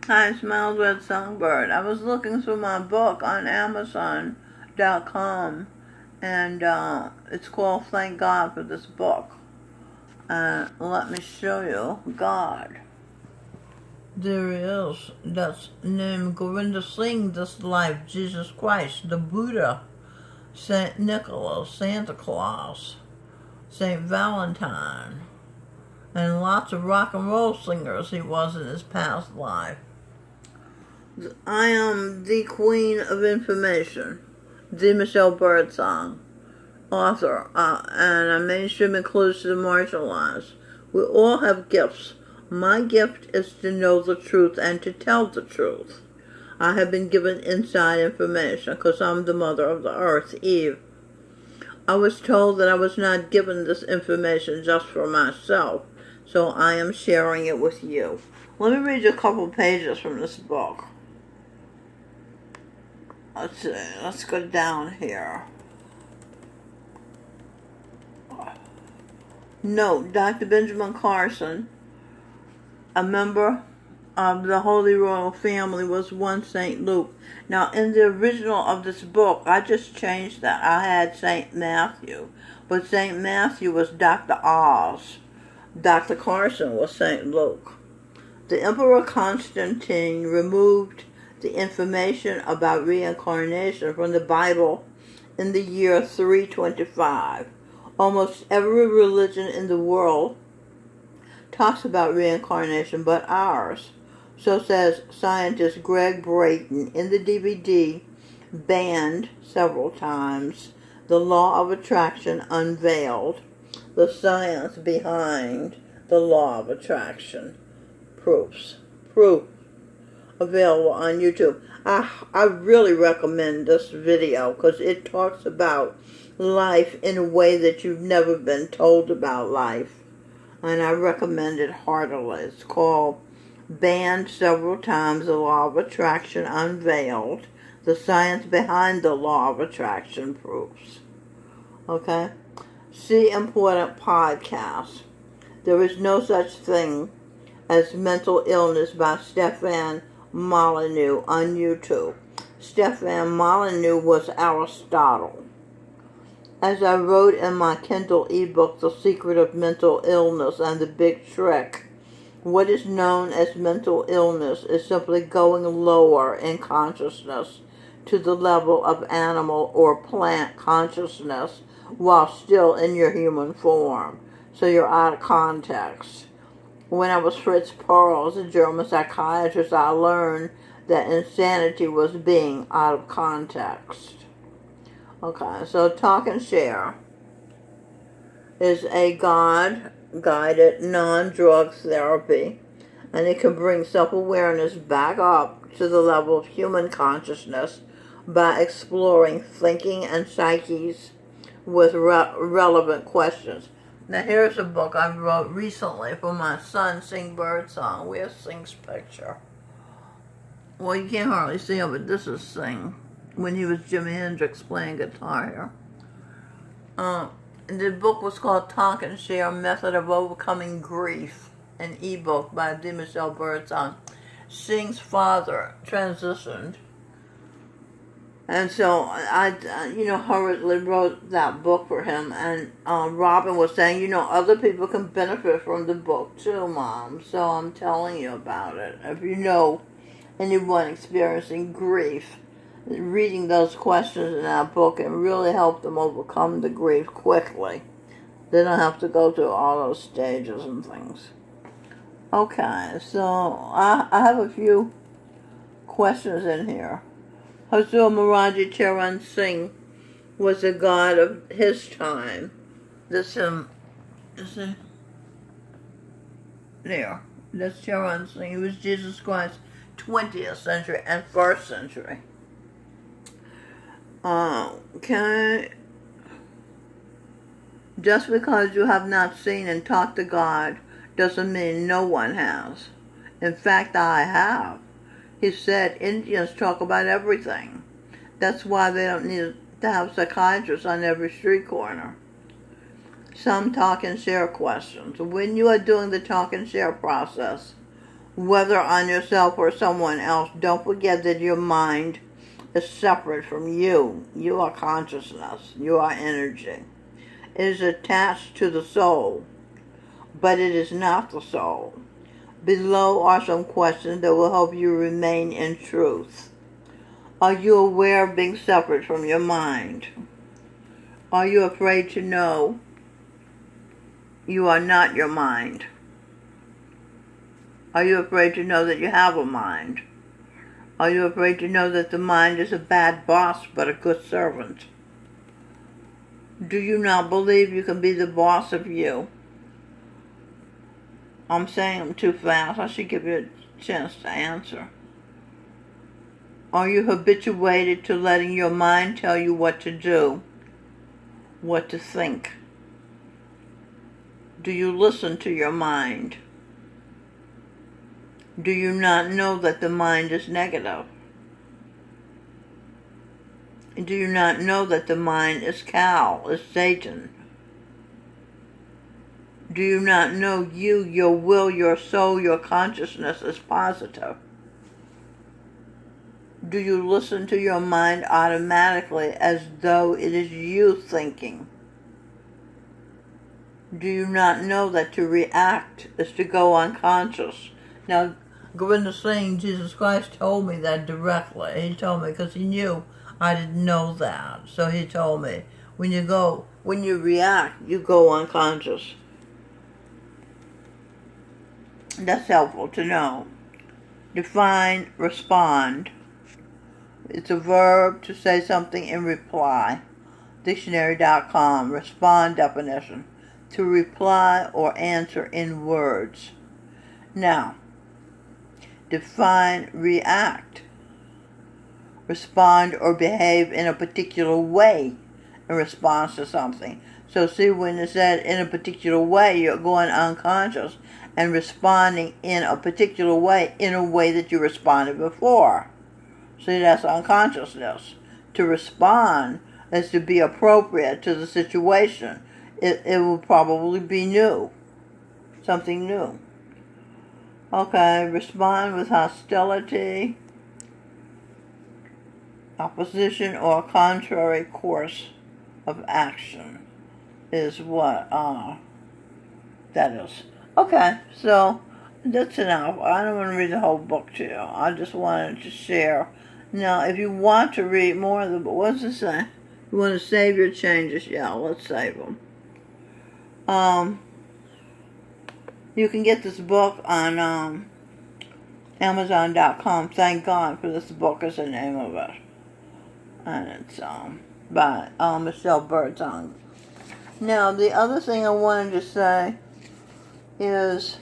Hi, Smiles Red Songbird. I was looking through my book on Amazon.com, and it's called Thank God for This Book. Let me show you God. There he is. That's named Govinda Singh, This Life, Jesus Christ, the Buddha, Saint Nicholas, Santa Claus, Saint Valentine, and lots of rock and roll singers he was in his past life. I am the Queen of Information, the Michelle Birdsong, author, and a mainstream includes the marginalized. We all have gifts. My gift is to know the truth and to tell the truth. I have been given inside information because I'm the mother of the earth, Eve. I was told that I was not given this information just for myself, so I am sharing it with you. Let me read you a couple pages from this book. Let's see, let's go down here. Note, Dr. Benjamin Carson, a member of the Holy Royal Family, was one St. Luke. Now, in the original of this book, I just changed that. I had St. Matthew, but St. Matthew was Dr. Oz. Dr. Carson was St. Luke. The Emperor Constantine removed the information about reincarnation from the Bible in the year 325. Almost every religion in the world talks about reincarnation but ours. So says scientist Greg Brayton in the DVD Banned several times, The Law of Attraction Unveiled, the science behind the Law of Attraction. Proof. Available on YouTube. I really recommend this video because it talks about life in a way that you've never been told about life. And I recommend it heartily. It's called Banned Several Times, The Law of Attraction Unveiled, the Science Behind the Law of Attraction Proofs. Okay? See Important Podcast. There is no such thing as Mental Illness by Stefan Molyneux on YouTube. Stefan Molyneux was Aristotle. As I wrote in my Kindle ebook, The Secret of Mental Illness and the Big Trick, what is known as mental illness is simply going lower in consciousness to the level of animal or plant consciousness while still in your human form. So you're out of context. When I was Fritz Perls, a German psychiatrist, I learned that insanity was being out of context. Okay, so Talk and Share is a God-guided non-drug therapy, and it can bring self-awareness back up to the level of human consciousness by exploring thinking and psyches with relevant questions. Now here's a book I wrote recently for my son, Sing Birdsong. Where's Sing's picture? Well, you can't hardly see him, but this is Sing when he was Jimi Hendrix playing guitar here. The book was called Talk and Share, Method of Overcoming Grief, an ebook by D. Michelle Birdsong. Sing's father transitioned, and so I hurriedly wrote that book for him. And Robin was saying, other people can benefit from the book too, Mom. So I'm telling you about it. If you know anyone experiencing grief, reading those questions in that book can really help them overcome the grief quickly. They don't have to go through all those stages and things. Okay, so I have a few questions in here. Hazur Maharaji Charan Singh was a god of his time. This is it? There. That's Charan Singh. He was Jesus Christ's 20th century and 1st century. Just because you have not seen and talked to God doesn't mean no one has. In fact, I have. He said Indians talk about everything. That's why they don't need to have psychiatrists on every street corner. Some talk and share questions. When you are doing the talk and share process, whether on yourself or someone else, don't forget that your mind is separate from you. You are consciousness. You are energy. It is attached to the soul, but it is not the soul. Below are some questions that will help you remain in truth. Are you aware of being separate from your mind? Are you afraid to know you are not your mind? Are you afraid to know that you have a mind? Are you afraid to know that the mind is a bad boss but a good servant? Do you not believe you can be the boss of you? I'm saying them too fast. I should give you a chance to answer. Are you habituated to letting your mind tell you what to do, what to think? Do you listen to your mind? Do you not know that the mind is negative? Do you not know that the mind is Cal, is Satan? Do you not know you, your will, your soul, your consciousness is positive? Do you listen to your mind automatically as though it is you thinking? Do you not know that to react is to go unconscious? Now, Govinda Singh, Jesus Christ told me that directly. He told me because he knew I didn't know that. So he told me, when you react, you go unconscious. That's helpful to know. Define respond. It's a verb to say something in reply. Dictionary.com, respond definition. To reply or answer in words. Now, define react. Respond or behave in a particular way in response to something. So see, when it said in a particular way, you're going unconscious and responding in a particular way, in a way that you responded before. See, that's unconsciousness. To respond is to be appropriate to the situation. It will probably be new. Something new. Okay, respond with hostility, opposition, or contrary course of action is what that is. Okay, so that's enough. I don't want to read the whole book to you. I just wanted to share. Now, if you want to read more of the book, what does it say? You want to save your changes? Yeah, let's save them. You can get this book on Amazon.com. Thank God for this book is the name of it. And it's by Michelle Bertong. Now, the other thing I wanted to say is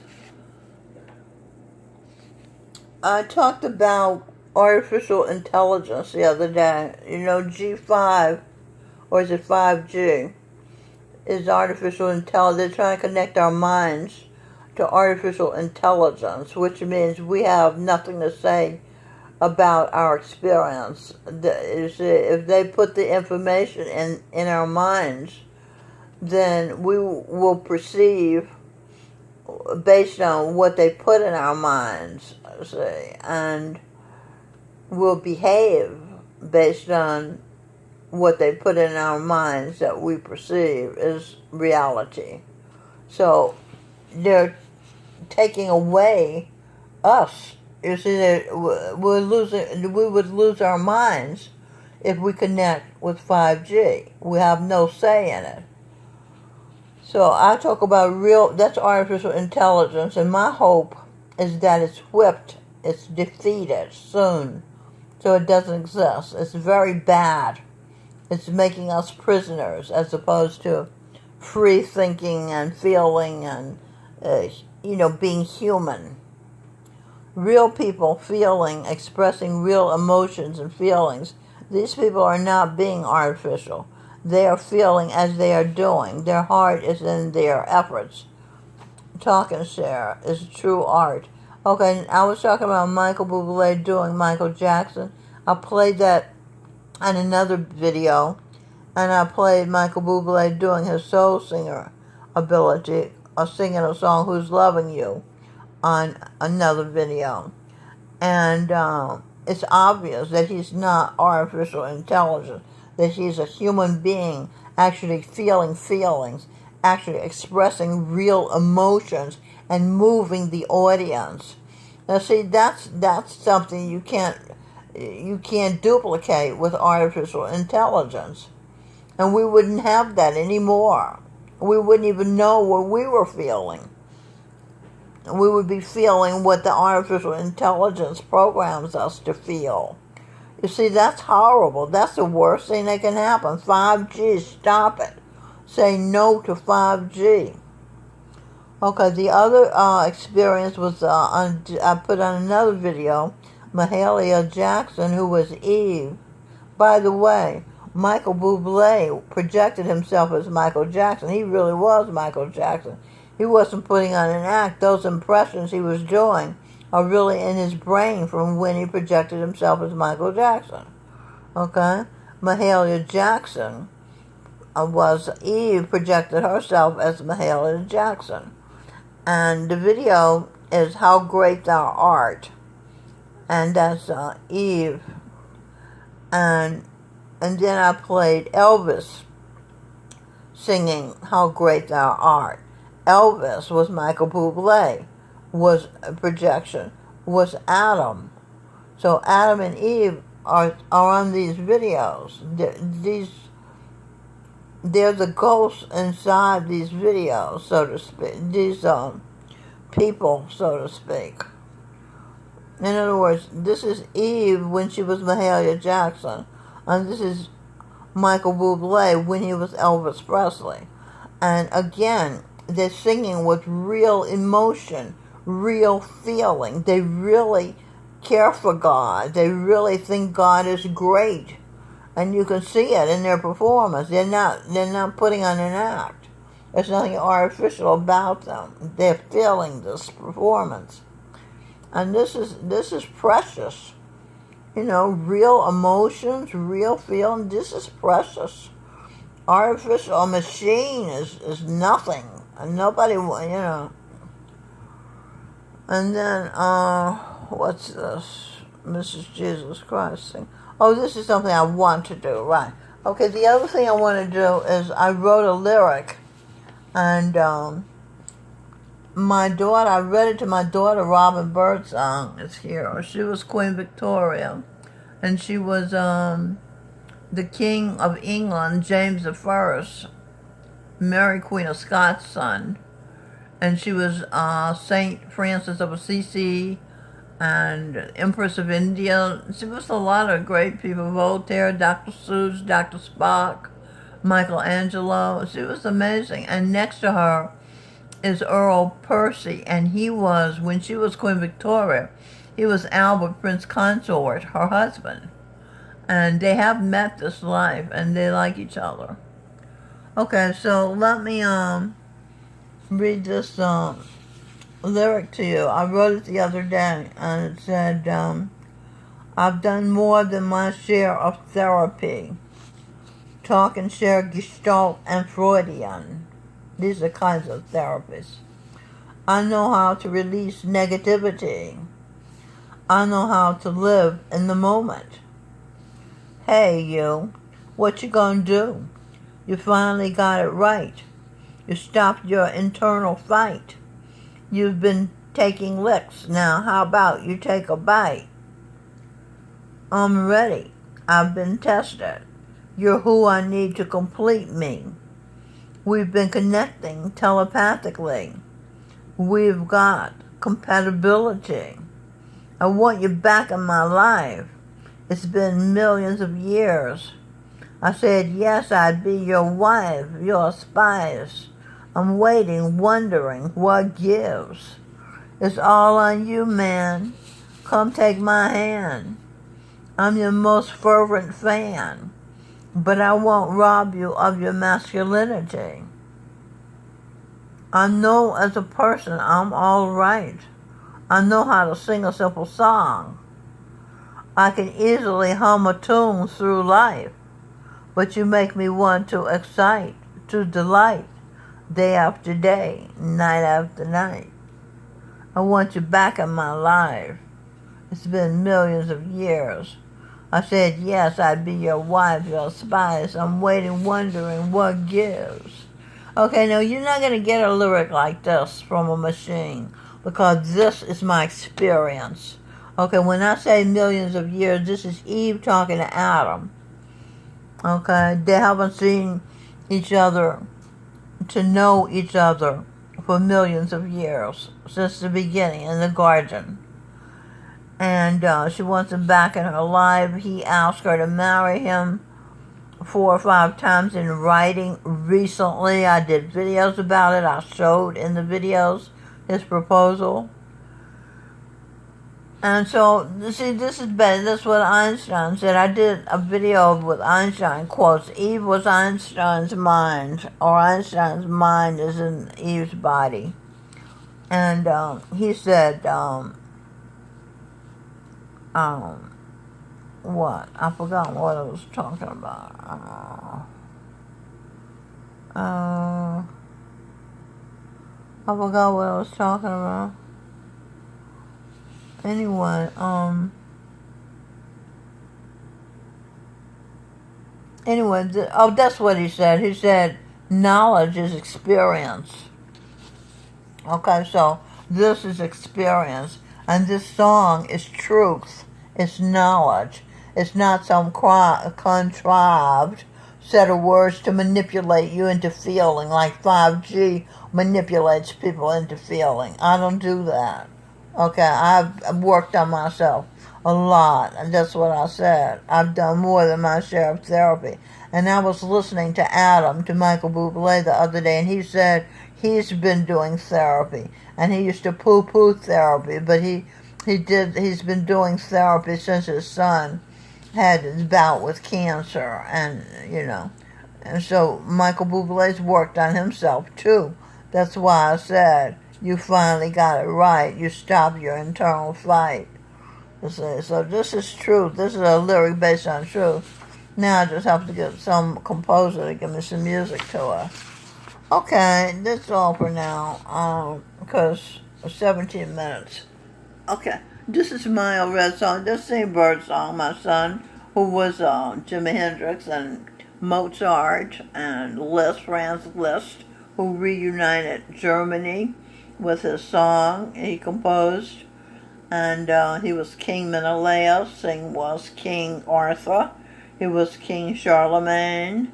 I talked about artificial intelligence the other day. You know, G5, or is it 5G, is artificial intelligence. They're trying to connect our minds to artificial intelligence, which means we have nothing to say about our experience. If they put the information in our minds, then we will perceive based on what they put in our minds, see, and will behave based on what they put in our minds that we perceive as reality. So they're taking away us. You see, we would lose our minds if we connect with 5G. We have no say in it. So I talk about that's artificial intelligence, and my hope is that it's whipped, it's defeated soon, so it doesn't exist. It's very bad. It's making us prisoners as opposed to free thinking and feeling and, being human. Real people feeling, expressing real emotions and feelings. These people are not being artificial. They are feeling as they are doing. Their heart is in their efforts. Talk and share is true art. Okay, I was talking about Michael Bublé doing Michael Jackson. I played that in another video, and I played Michael Bublé doing his soul singer ability, or singing a song, Who's Loving You. on another video. And it's obvious that he's not artificial intelligence, that he's a human being actually feeling feelings, actually expressing real emotions and moving the audience. Now see, that's something you can't duplicate with artificial intelligence. And we wouldn't have that anymore. We wouldn't even know what we were feeling. We would be feeling what the artificial intelligence programs us to feel. You see, that's horrible. That's the worst thing that can happen. 5G, stop it. Say no to 5G. Okay, the other experience was, I put on another video, Mahalia Jackson, who was Eve. By the way, Michael Bublé projected himself as Michael Jackson. He really was Michael Jackson. He wasn't putting on an act. Those impressions he was doing are really in his brain from when he projected himself as Michael Jackson. Okay? Mahalia Jackson was Eve, projected herself as Mahalia Jackson. And the video is How Great Thou Art. And that's Eve. And then I played Elvis singing How Great Thou Art. Elvis was Michael Bublé, was a projection, was Adam. So Adam and Eve are on these videos. They're the ghosts inside these videos, so to speak. These people, so to speak. In other words, this is Eve when she was Mahalia Jackson, and this is Michael Bublé when he was Elvis Presley. And again, they're singing with real emotion, real feeling. They really care for God. They really think God is great. And you can see it in their performance. They're not putting on an act. There's nothing artificial about them. They're feeling this performance. And this is precious. You know, real emotions, real feeling, this is precious. Artificial, a machine is nothing. And nobody, you know. And then, what's this? Mrs. Jesus Christ thing. Oh, this is something I want to do, right. Okay, the other thing I want to do is I wrote a lyric. And my daughter, I read it to my daughter, Robin Birdsong is here. She was Queen Victoria. And she was the King of England, James I, Mary Queen of Scots' son. And she was Saint Francis of Assisi and Empress of India. She was a lot of great people. Voltaire, Dr. Seuss, Dr. Spock, Michelangelo. She was amazing. And next to her is Earl Percy. And he was, when she was Queen Victoria, he was Albert Prince Consort, her husband. And they have met this life, and they like each other. Okay, so let me read this lyric to you. I wrote it the other day, and it said, I've done more than my share of therapy. Talk and share Gestalt and Freudian. These are kinds of therapies. I know how to release negativity. I know how to live in the moment. Hey, you, what you gonna do? You finally got it right. You stopped your internal fight. You've been taking licks. Now, how about you take a bite? I'm ready. I've been tested. You're who I need to complete me. We've been connecting telepathically. We've got compatibility. I want you back in my life. It's been millions of years. I said, yes, I'd be your wife, your spouse. I'm waiting, wondering what gives. It's all on you, man. Come take my hand. I'm your most fervent fan. But I won't rob you of your masculinity. I know as a person I'm all right. I know how to sing a simple song. I can easily hum a tune through life. But you make me want to excite, to delight, day after day, night after night. I want you back in my life. It's been millions of years. I said, yes, I'd be your wife, your spouse. I'm waiting, wondering what gives. Okay, now you're not going to get a lyric like this from a machine because this is my experience. Okay, when I say millions of years, this is Eve talking to Adam. Okay, they haven't seen each other to know each other for millions of years, since the beginning in the garden. And she wants him back in her life. He asked her to marry him 4 or 5 times in writing recently. I did videos about it. I showed in the videos his proposal. And so, see, this is better. That's what Einstein said. I did a video with Einstein quotes. Eve was Einstein's mind, or Einstein's mind is in Eve's body. And he said, what? I forgot what I was talking about. I forgot what I was talking about. Anyway, that's what he said. He said, knowledge is experience. Okay, so this is experience. And this song is truth. It's knowledge. It's not some contrived set of words to manipulate you into feeling, like 5G manipulates people into feeling. I don't do that. Okay, I've worked on myself a lot, and that's what I said. I've done more than my share of therapy. And I was listening to Adam, to Michael Bublé the other day, and he said he's been doing therapy. And he used to poo-poo therapy, but he's been doing therapy since his son had his bout with cancer, and and so Michael Bublé's worked on himself too. That's why I said you finally got it right. You stopped your internal fight. So this is truth. This is a lyric based on truth. Now I just have to get some composer to give me some music to it. Okay, that's all for now. Because 17 minutes. Okay, this is my old red song. This is Bird Song. My son, who was Jimi Hendrix and Mozart and Liszt, Franz Liszt, who reunited Germany with his song he composed. And he was King Menelaus. Sing was King Arthur. He was King Charlemagne.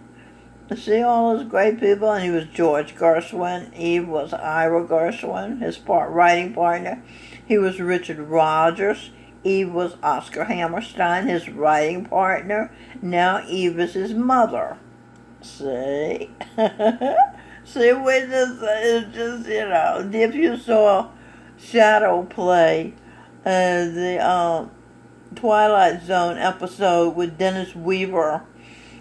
See all those great people, and he was George Gershwin. Eve was Ira Gershwin, his writing partner. He was Richard Rodgers. Eve was Oscar Hammerstein, his writing partner. Now Eve is his mother. See? See, it's just, if you saw Shadow play the Twilight Zone episode with Dennis Weaver,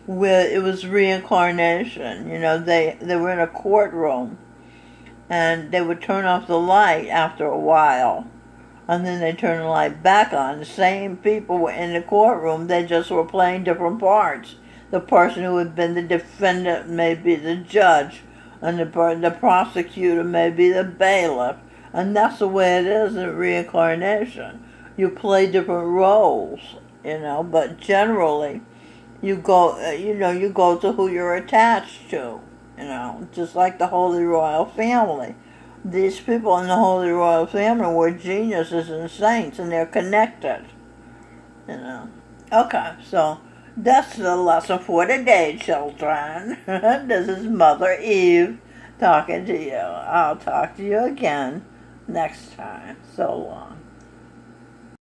where it was reincarnation. They were in a courtroom, and they would turn off the light after a while, and then they turn the light back on. The same people were in the courtroom, they just were playing different parts. The person who had been the defendant may be the judge, and the prosecutor may be the bailiff. And that's the way it is in reincarnation. You play different roles, but generally you go to who you're attached to, just like the Holy Royal Family. These people in the Holy Royal Family were geniuses and saints, and they're connected, Okay, so that's the lesson for today, children. This is Mother Eve talking to you. I'll talk to you again next time. So long.